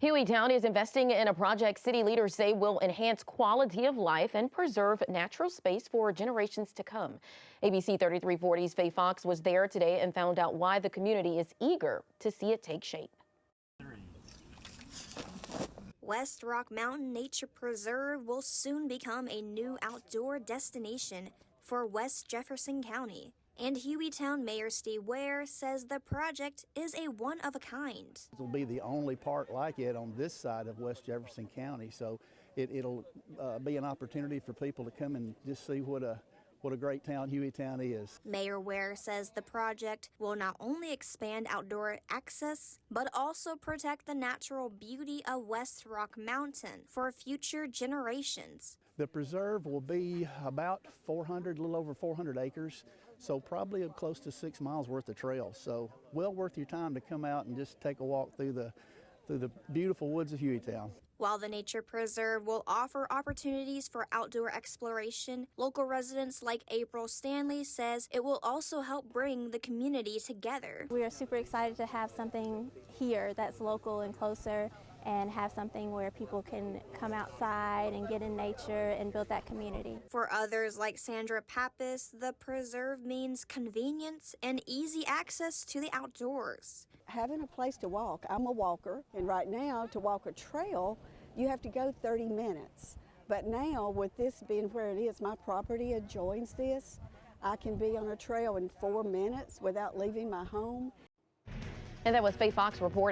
Hueytown is investing in a project city leaders say will enhance quality of life and preserve natural space for generations to come. ABC 3340's Faye Fox was there today and found out why the community is eager to see it take shape. West Rock Mountain Nature Preserve will soon become a new outdoor destination for West Jefferson County. And Hueytown Mayor Steve Ware says the project is a one-of-a-kind. It'll be the only park like it on this side of West Jefferson County, so it'll be an opportunity for people to come and just see what a great town Hueytown is. Mayor Ware says the project will not only expand outdoor access, but also protect the natural beauty of West Rock Mountain for future generations. The preserve will be about a little over 400 acres, so probably close to 6 miles worth of trails. So well worth your time to come out and just take a walk through the beautiful woods of Hueytown. While the Nature Preserve will offer opportunities for outdoor exploration, local residents like April Stanley says it will also help bring the community together. We are super excited to have something here that's local and closer, and have something where people can come outside and get in nature and build that community. For others like Sandra Pappas, the preserve means convenience and easy access to the outdoors. Having a place to walk, I'm a walker, and right now to walk a trail, you have to go 30 minutes. But now with this being where it is, my property adjoins this, I can be on a trail in 4 minutes without leaving my home. And that was Faye Fox reporting.